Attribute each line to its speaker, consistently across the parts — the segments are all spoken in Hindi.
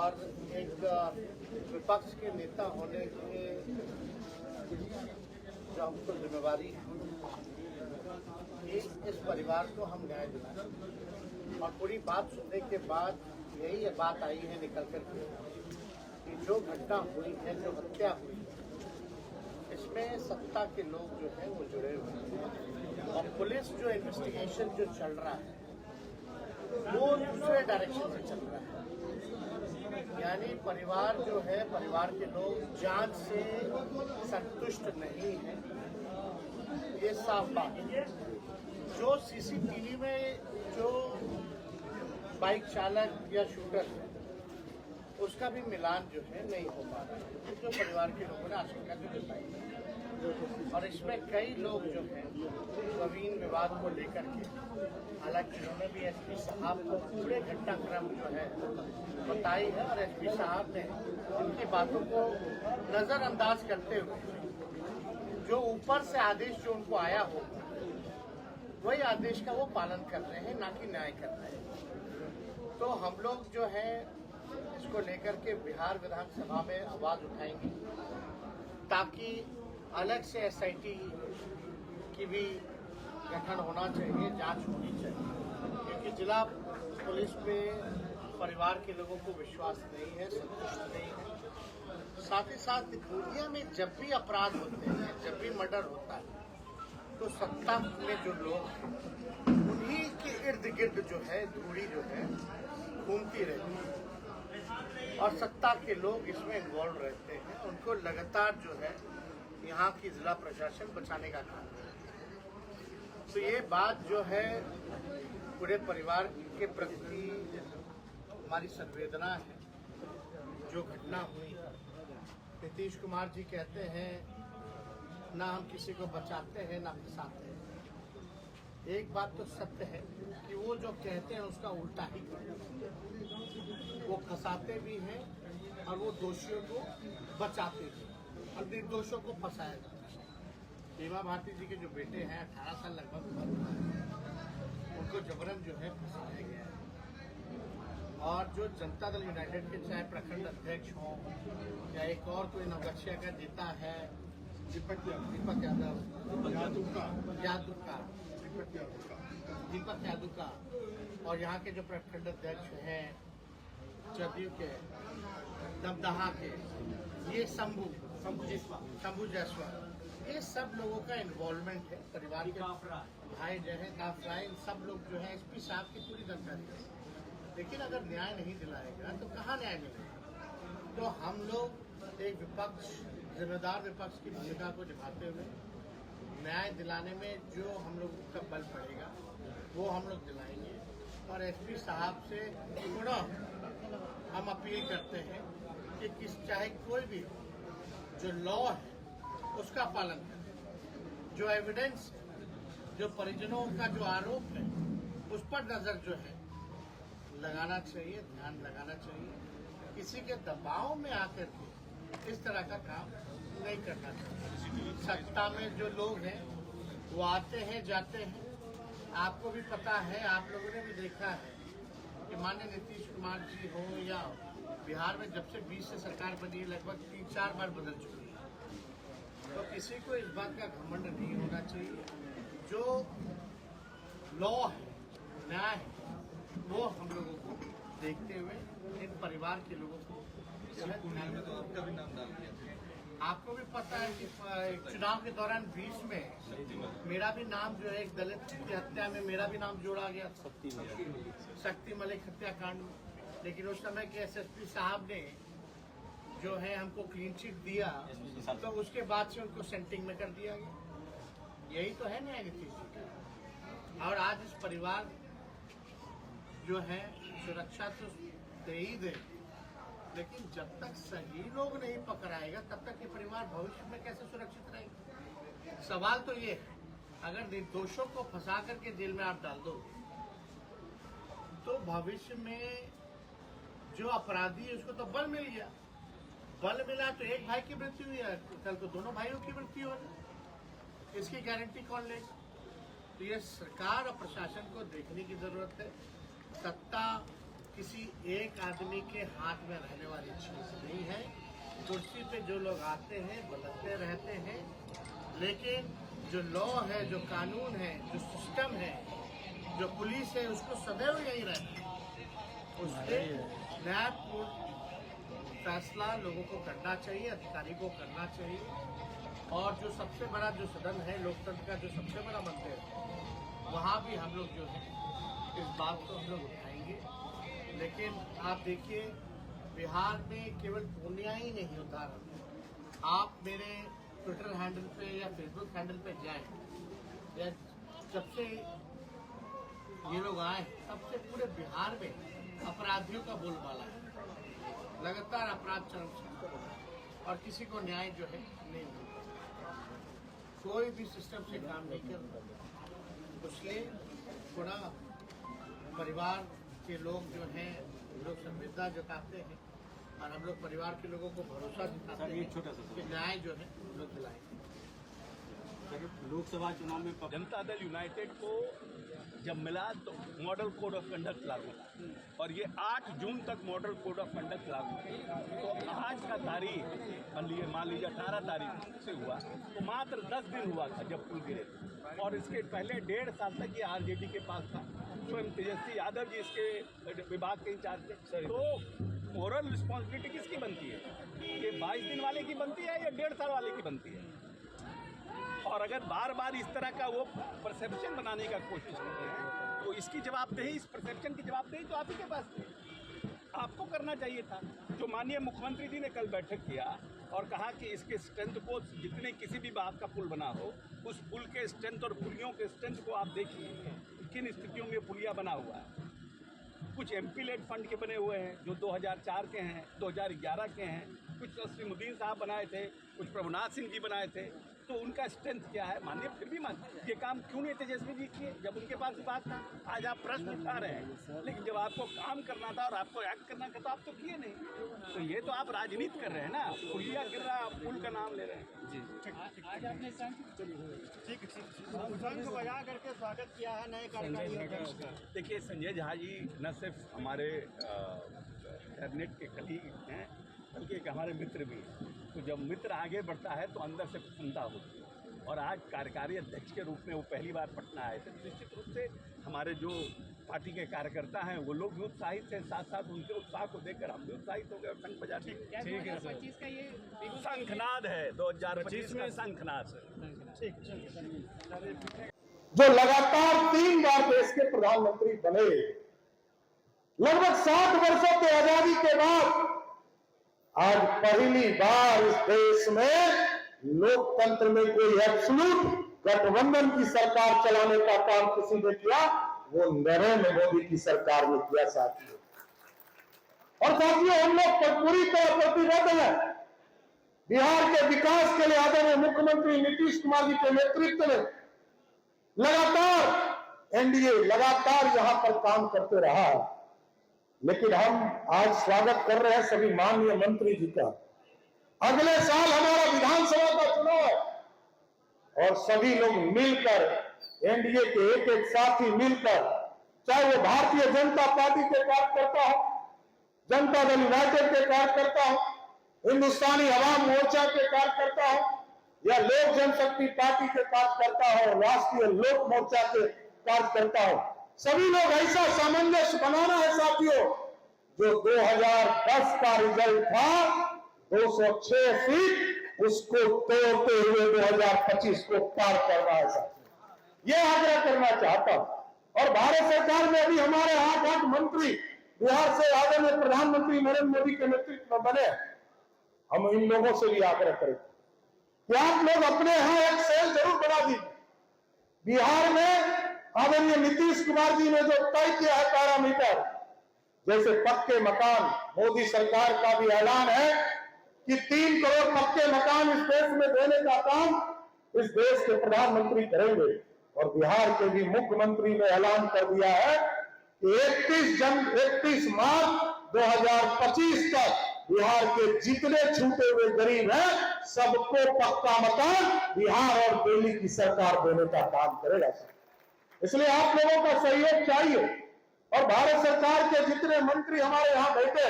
Speaker 1: और एक विपक्ष के नेता होने के जो हमको जिम्मेवारी है कि इस परिवार को हम न्याय दिलाएं। और पूरी बात सुनने के बाद यही बात आई है निकल कर के कि जो घटना हुई है, जो हत्या हुई है, इसमें सत्ता के लोग जो हैं वो जुड़े हुए हैं और पुलिस जो इन्वेस्टिगेशन जो चल रहा है वो दूसरे डायरेक्शन से चल रहा है। यानी परिवार जो है, परिवार के लोग जांच से संतुष्ट नहीं है, ये साफ बात है। जो सीसीटीवी में जो बाइक चालक या शूटर है उसका भी मिलान जो है नहीं हो पा रहा है, जो परिवार के लोगों ने आशंका जो जताई है। और इसमें कई लोग जो हैं जमीन विवाद को लेकर के, हालांकि उन्होंने भी एसपी साहब को पूरे घटनाक्रम जो है बताई है और एसपी साहब ने उनकी बातों को नजरअंदाज करते हुए जो ऊपर से आदेश जो उनको आया हो वही आदेश का वो पालन कर रहे हैं, ना कि न्याय कर रहे हैं। तो हम लोग जो है इसको लेकर के बिहार विधानसभा में आवाज उठाएंगे ताकि अलग से एसआईटी की भी गठन होना चाहिए, जांच होनी चाहिए, क्योंकि जिला पुलिस पे परिवार के लोगों को विश्वास नहीं है, संतुष्ट नहीं है। साथ ही साथ दुनिया में जब भी अपराध होते हैं, जब भी मर्डर होता है, तो सत्ता में जो लोग हैं उन्हीं के इर्द गिर्द जो है धूड़ी जो है घूमती रहती है और सत्ता के लोग इसमें इन्वॉल्व रहते हैं। उनको लगातार जो है यहाँ की जिला प्रशासन बचाने का काम कर रही है। तो ये बात जो है पूरे परिवार के प्रति हमारी संवेदना है। जो घटना हुई, नीतीश कुमार जी कहते हैं ना हम किसी को बचाते हैं ना फंसाते हैं। एक बात तो सत्य है कि वो जो कहते हैं उसका उल्टा ही करते हैं। वो फंसाते भी हैं और वो दोषियों को बचाते भी हैं और निर्दोषों को फंसाया जाता है। बीमा भारती जी के जो बेटे हैं 18 साल लगभग उम्र हुआ है, उनको जबरन जो है फंसाया गया है। और जो जनता दल यूनाइटेड के चाहे प्रखंड अध्यक्ष हों या एक और कोई नवगछिया का नेता है दीपक यादव का और यहाँ के जो प्रखंड अध्यक्ष हैं जदयू के दमदहा के, ये शंभू जायसवाल, ये सब लोगों का इन्वॉल्वमेंट है। परिवार के भाई जो है काफराय, इन सब लोग जो है एसपी साहब की पूरी जानकारी है। लेकिन अगर न्याय नहीं दिलाएगा तो कहाँ न्याय मिलेगा? तो हम लोग एक विपक्ष, जिम्मेदार विपक्ष की भूमिका को निभाते हुए न्याय दिलाने में जो हम लोग का बल पड़ेगा वो हम लोग दिलाएंगे। और एसपी साहब से पुनः हम अपील करते हैं कि चाहे कोई भी जो लॉ है उसका पालन करें। जो एविडेंस है, जो परिजनों का जो आरोप है, उस पर नजर जो है लगाना चाहिए, ध्यान लगाना चाहिए। किसी के दबाव में आकर के इस तरह का काम नहीं करना चाहिए। सत्ता में जो लोग हैं वो आते हैं जाते हैं। आपको भी पता है, आप लोगों ने भी देखा है कि माननीय नीतीश कुमार जी हो या बिहार में जब से 20 से सरकार बनी है लगभग 3-4 बार बदल चुकी है। तो किसी को इस बात का घमंड नहीं होना चाहिए। जो लॉ है, न्याय है, वो हम लोगों को देखते हुए इन परिवार के लोगों को में तो आपका भी नाम डाल दिया। आपको भी पता है कि चुनाव के दौरान 20 में मेरा भी नाम जो है एक दलित की हत्या में मेरा भी नाम जोड़ा गया, शक्ति मलिक हत्याकांड में। लेकिन उस समय के एसएसपी साहब ने जो है हमको क्लीन चिट दिया, तो उसके बाद से उनको सेंटिंग में कर दिया गया। यही तो है न्याय नीतीश जी का। और आज इस परिवार जो है सुरक्षा तो दे ही दे, लेकिन जब तक सही लोग नहीं पकड़ाएगा तब तक ये परिवार भविष्य में कैसे सुरक्षित रहेगा? सवाल तो ये है, अगर निर्दोषों को फंसा करके जेल में आप डाल दो तो भविष्य में जो अपराधी है उसको तो बल मिल गया। बल मिला तो एक भाई की मृत्यु हुई है, कल तो दोनों भाइयों की मृत्यु हो, इसकी गारंटी कौन लेगा? तो ये सरकार और प्रशासन को देखने की जरूरत है। सत्ता किसी एक आदमी के हाथ में रहने वाली चीज नहीं है। कुर्सी पे जो लोग आते हैं बदलते रहते हैं, लेकिन जो लॉ है, जो कानून है, जो सिस्टम है, जो पुलिस है, उसको सदैव यही रहना है। उससे न्यायपूर्ण फैसला लोगों को करना चाहिए, अधिकारी को करना चाहिए। और जो सबसे बड़ा जो सदन है, लोकतंत्र का जो सबसे बड़ा मंदिर है, वहाँ भी हम लोग जो है इस बात को हम लोग उठाएंगे। लेकिन आप देखिए, बिहार में केवल पूर्णिया ही नहीं होता रहा। आप मेरे ट्विटर हैंडल पे या फेसबुक हैंडल पे जाएं, या जब से ये लोग आए तब से पूरे बिहार में अपराधियों का बोलबाला है। लगातार अपराध चरम और किसी को न्याय जो है नहीं मिलता। कोई भी सिस्टम से काम नहीं कर रहा। इसलिए थोड़ा परिवार के लोग जो हैं, लोग संवेदना जताते हैं और हम लोग परिवार के लोगों को भरोसा दिखाते हैं कि न्याय जो है हम लोग दिलाएंगे।
Speaker 2: लोकसभा चुनाव में जनता दल यूनाइटेड को जब मिला तो मॉडल कोड ऑफ कंडक्ट लागू था और ये 8 जून तक मॉडल कोड ऑफ कंडक्ट लागू था। तो आज का तारीख मान लीजिए 18 तारीख से हुआ तो मात्र 10 दिन हुआ था जब पुल गिरे थे। और इसके पहले 1.5 साल तक ये आरजेडी के पास था। स्वयं तेजस्वी यादव जी इसके विभाग के इंचार्ज थे। तो मोरल रिस्पॉन्सिबिलिटी किसकी बनती है? ये 22 दिन वाले की बनती है या 1.5 साल वाले की बनती है? और अगर बार बार इस तरह का वो परसेप्शन बनाने का कोशिश करते हैं तो इसकी जवाबदेही, इस परसेप्शन की जवाबदेही तो आप ही के पास थी, आपको करना चाहिए था। जो माननीय मुख्यमंत्री जी ने कल बैठक किया और कहा कि इसके स्ट्रेंथ को, जितने किसी भी बात का पुल बना हो, उस पुल के स्ट्रेंथ और पुलियों के स्ट्रेंथ को आप देखिए किन स्थितियों में पुलिया बना हुआ है। कुछ एमपी लेड फंड के बने हुए हैं जो 2004 के हैं, 2011 के हैं, कुछ नसीमुद्दीन साहब बनाए थे, कुछ प्रभुनाथ सिंह जी बनाए थे। तो उनका स्ट्रेंथ क्या है? मानिए, फिर भी ये काम क्यों नहीं तेजस्वी जी किए जब उनके पास बात था? आज आप प्रश्न उठा रहे हैं, लेकिन जब आपको काम करना था और आपको एक्ट करना था तो आप तो किए नहीं। तो ये तो आप राजनीति कर रहे हैं ना, पुलिया गिर रहा, आप पुल का नाम ले रहे हैं। जी
Speaker 3: आज आपने ठीक को बजा करके स्वागत किया है नए कार्यकारियों का।
Speaker 2: देखिए, संजय झा जी न सिर्फ हमारे कैबिनेट के कलीग हैं बल्कि एक हमारे मित्र भी हैं। तो जब मित्र आगे बढ़ता है तो अंदर से प्रसन्नता होती है। और आज कार्यकारी अध्यक्ष के रूप में वो पहली बार पटना आए थे। निश्चित रूप से हमारे जो पार्टी के कार्यकर्ता हैं वो लोग भी उत्साहित हैं, साथ साथ उनके उत्साह को देखकर हम भी उत्साहित हो गए और शंख बजा। ठीक है,
Speaker 3: 2025 का ये
Speaker 2: शंखनाद है, 2025 में शंखनाद।
Speaker 4: जो लगातार 3 बार देश के प्रधानमंत्री बने, लगभग 60 वर्षों की आजादी के बाद आज पहली बार इस देश में लोकतंत्र में कोई एब्सोल्यूट गठबंधन की सरकार चलाने का काम किसी ने किया, वो नरेंद्र मोदी की सरकार ने किया साथियों। और साथियों, हम लोग पूरी तरह प्रतिबद्ध हैं बिहार के विकास के लिए। आदरणीय मुख्यमंत्री नीतीश कुमार जी के नेतृत्व में लगातार एनडीए लगातार यहां पर काम करते रहा है। लेकिन हम आज स्वागत कर रहे हैं सभी माननीय मंत्री जी का। अगले साल हमारा विधानसभा का चुनाव है और सभी लोग मिलकर, एनडीए के एक एक साथी मिलकर, चाहे वो भारतीय जनता पार्टी के कार्यकर्ता हो, जनता दल यूनाइटेड के कार्यकर्ता हो, हिंदुस्तानी अवाम मोर्चा के कार्यकर्ता हो या लोक जनशक्ति पार्टी के कार्यकर्ता हो, राष्ट्रीय लोक मोर्चा के कार्यकर्ता हो, सभी लोग ऐसा सामंजस्य बनाना है साथियों। जो 2010 का रिजल्ट था 206 सीट, उसको तोड़ते हुए 2025 को पार करना है साथियों। ये आग्रह करना चाहता हूं। और भारत सरकार में अभी हमारे 8 मंत्री बिहार से आदरणीय प्रधानमंत्री नरेंद्र मोदी के नेतृत्व में बने। हम इन लोगों से भी आग्रह करें कि आप लोग अपने यहां एक सेल जरूर बना दीजिए। बिहार में आदरणीय नीतीश कुमार जी ने जो तय किया है पैरामीटर, जैसे पक्के मकान, मोदी सरकार का भी ऐलान है कि 3 करोड़ पक्के मकान इस देश में देने का काम इस देश के प्रधानमंत्री करेंगे। और बिहार के भी मुख्यमंत्री ने ऐलान कर दिया है कि 31 मार्च 2025 तक बिहार के जितने छूटे हुए गरीब हैं सबको पक्का मकान बिहार और दिल्ली की सरकार देने का काम करेगा। इसलिए आप लोगों का सहयोग चाहिए। और भारत सरकार के जितने मंत्री हमारे यहाँ बैठे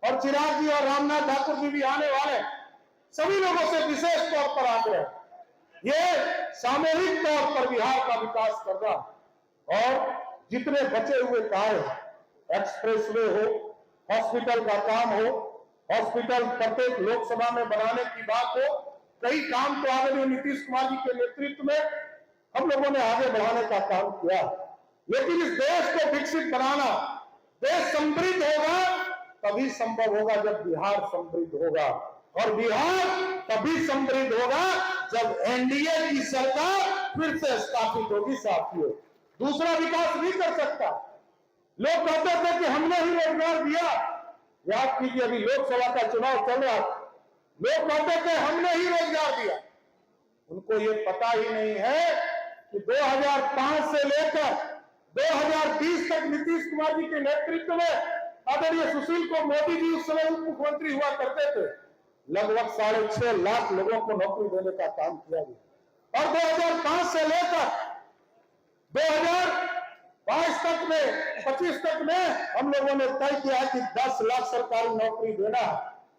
Speaker 4: और चिराग जी और रामनाथ ठाकुर जी भी आने वाले, सभी लोगों से विशेष तौर पर आग्रह, ये सामूहिक तौर पर बिहार का विकास करना और जितने बचे हुए कार्य, एक्सप्रेसवे हो, हॉस्पिटल का काम हो, हॉस्पिटल प्रत्येक लोकसभा में बनाने की बात हो, कई काम तो आदरणीय नीतीश कुमार जी के नेतृत्व में हम लोगों ने आगे बढ़ाने का काम किया। लेकिन इस देश को विकसित बनाना, देश समृद्ध होगा तभी संभव होगा जब बिहार समृद्ध होगा, और बिहार तभी समृद्ध होगा जब एनडीए की सरकार फिर से स्थापित होगी। साथियों, दूसरा विकास नहीं कर सकता। लोग कहते थे कि हमने ही रोजगार दिया, याद कीजिए अभी लोकसभा का चुनाव चल रहा, लोग कहते थे हमने ही रोजगार दिया। उनको ये पता ही नहीं है कि 2005 से लेकर 2020 तक नीतीश कुमार जी के नेतृत्व में आदरणीय सुशील को मोदी जी उस समय उप मुख्यमंत्री हुआ करते थे, लगभग 6.5 लाख लोगों को नौकरी देने का काम किया गया। और 2005 से लेकर 2022 तक में 25 तक में हम लोगों ने तय किया कि 10 लाख सरकारी नौकरी देना है।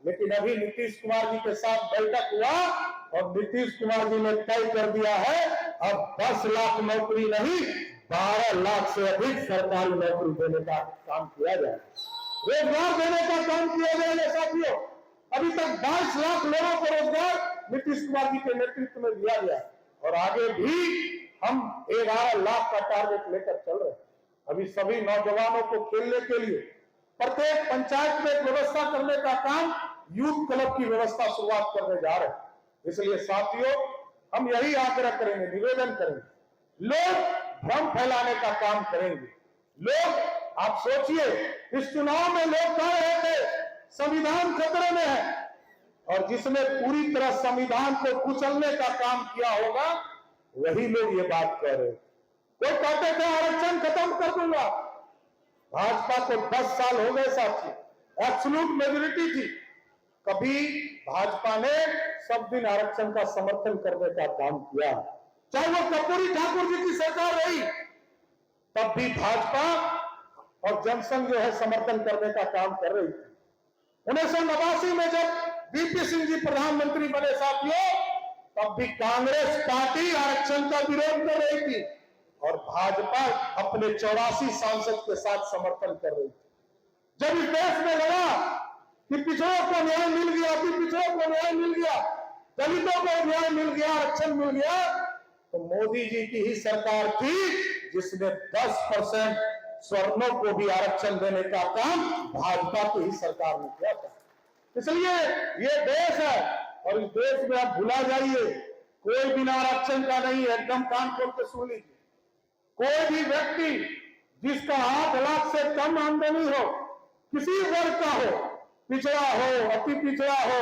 Speaker 4: लेकिन अभी नीतीश कुमार जी के साथ बैठक हुआ और नीतीश कुमार जी ने तय कर दिया है अब 10 लाख नौकरी नहीं, 12 लाख से अधिक सरकारी नौकरी देने का काम किया जाए, रोजगार देने का काम किया जाएगा। साथियों, अभी तक 22 लाख लोगों को रोजगार नीतीश कुमार जी के नेतृत्व में दिया गया और आगे भी हम 11 लाख का टारगेट लेकर चल रहे हैं। अभी सभी नौजवानों को खेलने के लिए प्रत्येक पंचायत में व्यवस्था करने का काम, यूथ क्लब की व्यवस्था शुरुआत करने जा रहे हैं। इसलिए साथियों, हम यही आग्रह करेंगे, निवेदन करेंगे, लोग भ्रम फैलाने का काम करेंगे। लोग, आप सोचिए, इस चुनाव में लोग कह रहे थे संविधान खतरे में है, और जिसने पूरी तरह संविधान को कुचलने का काम किया होगा वही लोग ये बात कह रहे हैं। कोई कहते थे आरक्षण खत्म कर दूंगा, भाजपा को 10 साल हो गए साथी, एब्सोल्यूट मेजोरिटी थी, कभी भाजपा ने सब दिन आरक्षण का समर्थन करने का काम किया। चाहे वो कर्पूरी ठाकुर जी की सरकार रही, तब भी भाजपा और जनसंघ जो है समर्थन करने का काम कर रही थी। 1989 में जब वीपी सिंह जी प्रधानमंत्री बने साथियों, तब भी कांग्रेस पार्टी आरक्षण का विरोध कर रही थी और भाजपा अपने 84 सांसद के साथ समर्थन कर रही थी। जब इस देश में लगा कि पिछड़ों को न्याय मिल गया, पिछड़ों को न्याय मिल गया, दलितों को न्याय मिल गया, आरक्षण मिल गया, तो मोदी जी की ही सरकार थी जिसने 10% स्वर्णों को भी आरक्षण देने का काम भाजपा की ही सरकार ने किया था। इसलिए ये देश है और इस देश में आप भुला जाइए, कोई बिना आरक्षण का नहीं है। एकदम कान खोल के सुन लीजिए, कोई भी व्यक्ति जिसका 8 लाख से कम आमदनी हो, किसी वर्ग का हो, पिछड़ा हो, अति पिछड़ा हो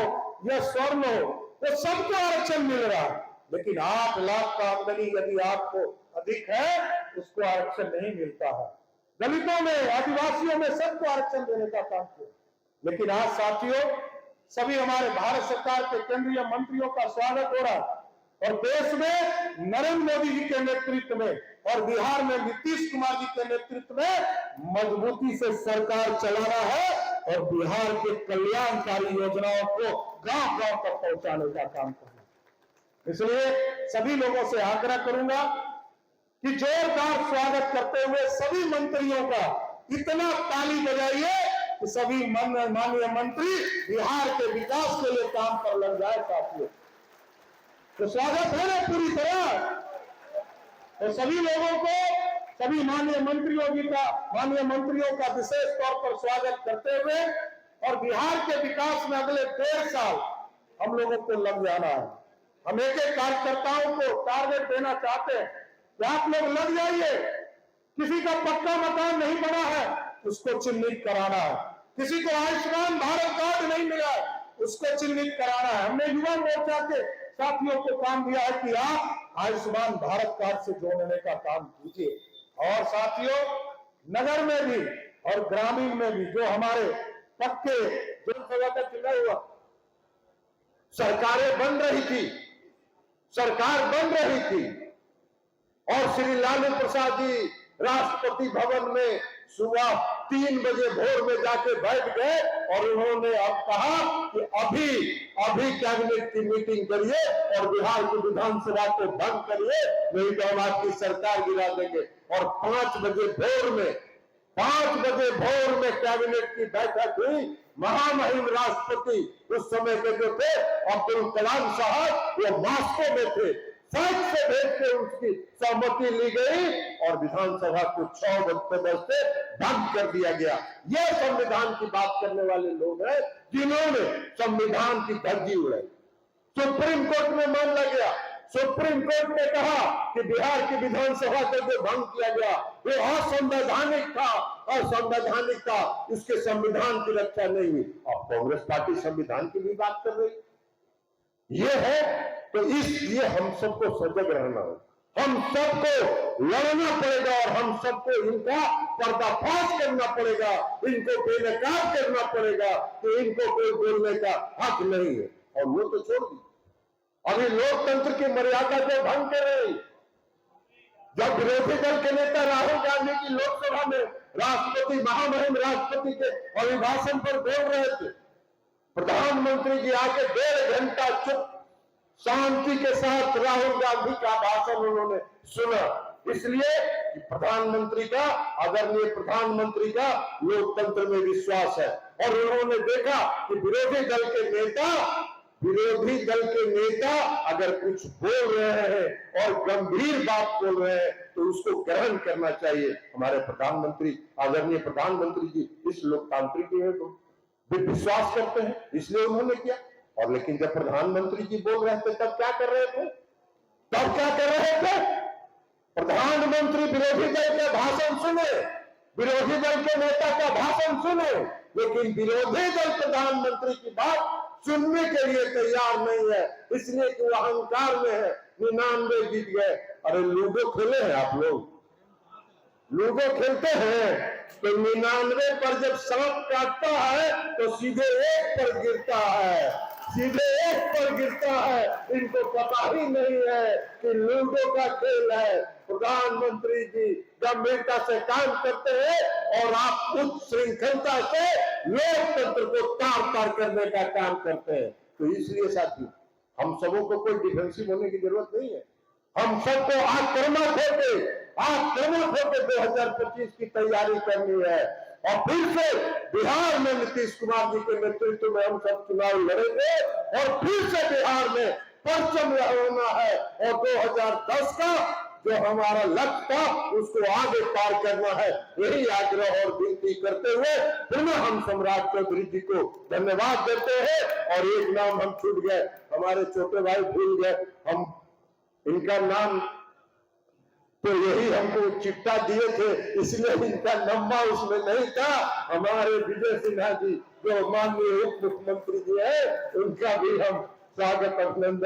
Speaker 4: या स्वर्ण हो, वो सबको आरक्षण मिल रहा है। लेकिन 8 लाख का आमदनी यदि आपको अधिक है, उसको आरक्षण नहीं मिलता है। दलितों में, आदिवासियों में सबको आरक्षण देने का काम किया। लेकिन आज साथियों, सभी हमारे भारत सरकार के केंद्रीय मंत्रियों का स्वागत हो रहा है और देश में नरेंद्र मोदी जी के नेतृत्व में और बिहार में नीतीश कुमार जी के नेतृत्व में मजबूती से सरकार चलाना है और बिहार के कल्याणकारी योजनाओं को गांव-गांव तक पहुंचाने का काम करना। इसलिए सभी लोगों से आग्रह करूंगा कि जोरदार स्वागत करते हुए सभी मंत्रियों का इतना ताली बजाइए कि सभी माननीय मंत्री बिहार के विकास के लिए काम पर लग जाए। साथियों, तो स्वागत है ना पूरी तरह। तो सभी लोगों को, सभी माननीय मंत्रियों का विशेष तौर पर स्वागत करते हुए और बिहार के विकास में अगले 1.5 साल हम लोगों को लग जाना है। हम एक-एक कार्यकर्ताओं को टारगेट देना चाहते हैं कि आप लोग लग जाइए। किसी का पक्का मकान नहीं बना है, उसको चिन्हित कराना है। किसी को आयुष्मान भारत कार्ड नहीं मिला है, उसको चिन्हित कराना है। हमने युवा मोर्चा के साथियों को काम दिया है कि आप आयुष्मान भारत कार्ड से जोड़ने का काम कीजिए। और साथियों, नगर में भी और ग्रामीण में भी जो हमारे पक्के जनसभा का चुनाव हुआ, सरकारें बन रही थी, सरकार बन रही थी और श्री लालू प्रसाद जी राष्ट्रपति भवन में सुबह 3 बजे भोर में जाके बैठ गए और उन्होंने अब कहा कि अभी कैबिनेट की मीटिंग करिए और बिहार की विधानसभा को भंग करिए, नहीं तो हम आपकी सरकार गिरा देंगे। और 5 बजे भोर में कैबिनेट की बैठक हुई। महामहिम राष्ट्रपति उस समय के जो थे अब्दुल कलाम साहब, वो मॉस्को में थे, फ्लाइट से भेज के उसकी सहमति ली गई और विधानसभा को 6 बजते भंग कर दिया गया। ये संविधान की बात करने वाले लोग हैं जिन्होंने संविधान की धज्जी उड़ाई। सुप्रीम कोर्ट में मामला गया, सुप्रीम कोर्ट ने कहा कि बिहार की विधानसभा का जो भंग किया गया वो असंवैधानिक था, इसके संविधान की रक्षा नहीं हुई। अब कांग्रेस पार्टी संविधान की भी बात कर रही ये है, तो इसलिए हम सबको सजग रहना हो, हम सबको लड़ना पड़ेगा और हम सबको इनका पर्दाफाश करना पड़ेगा, इनको बेनकाब करना पड़ेगा कि इनको कोई बोलने का हक नहीं है। और वो तो छोड़ दी, अभी लोकतंत्र की मर्यादा को भंग कर रहे। जब विरोधी दल के नेता राहुल गांधी की लोकसभा में राष्ट्रपति महामहिम राष्ट्रपति के अभिभाषण पर बोल रहे थे, प्रधानमंत्री जी आके 1.5 घंटा चुप शांति के साथ राहुल गांधी का भाषण उन्होंने सुना, इसलिए कि आदरणीय प्रधानमंत्री का लोकतंत्र में विश्वास है। और उन्होंने देखा कि विरोधी दल के नेता अगर कुछ बोल रहे हैं और गंभीर बात बोल रहे हैं तो उसको ग्रहण करना चाहिए। हमारे आदरणीय प्रधानमंत्री जी इस लोकतांत्रिक में विश्वास करते हैं, इसलिए उन्होंने किया। और लेकिन जब प्रधानमंत्री जी बोल रहे थे तब क्या कर रहे थे? प्रधानमंत्री विरोधी दल का भाषण सुने, विरोधी दल के नेता का भाषण सुने, लेकिन विरोधी दल प्रधानमंत्री की बात सुनने के लिए तैयार नहीं है, इसलिए कि वो अहंकार में है। 99 जीत गए। अरे लूडो खेले हैं आप लोग? लूडो खेलते हैं तो 99 पर जब सांप काटता है तो सीधे 1 पर गिरता है। इनको पता ही नहीं है कि लूडो का खेल है। प्रधानमंत्री जी गंभीरता से काम करते हैं और आप उच्च श्रृंखलता से लोकतंत्र को तार करने का काम करते हैं। तो इसलिए साथी, हम सबों को कोई डिफेंसिव होने की जरूरत नहीं है। हम सबको आक्रामक होकर 2025 की तैयारी करनी है और फिर से बिहार में नीतीश कुमार जी के नेतृत्व में हम सब चुनाव लड़ेंगे और फिर से बिहार में परचम लहराना है और 2010 का जो हमारा लक्ष्य था उसको आगे पार करना है। यही आग्रह और विनती करते हुए पुनः हम सम्राट चौधरी जी को धन्यवाद देते हैं। और एक नाम हम छूट गए, हमारे छोटे भाई भूल गए, हम इनका नाम तो यही हमको चिट्ठा दिए थे, इसलिए इनका नंबर उसमें नहीं था। हमारे विजय सिन्हा जी जो माननीय उप मुख्यमंत्री जी है, उनका भी हम स्वागत अभिनंदन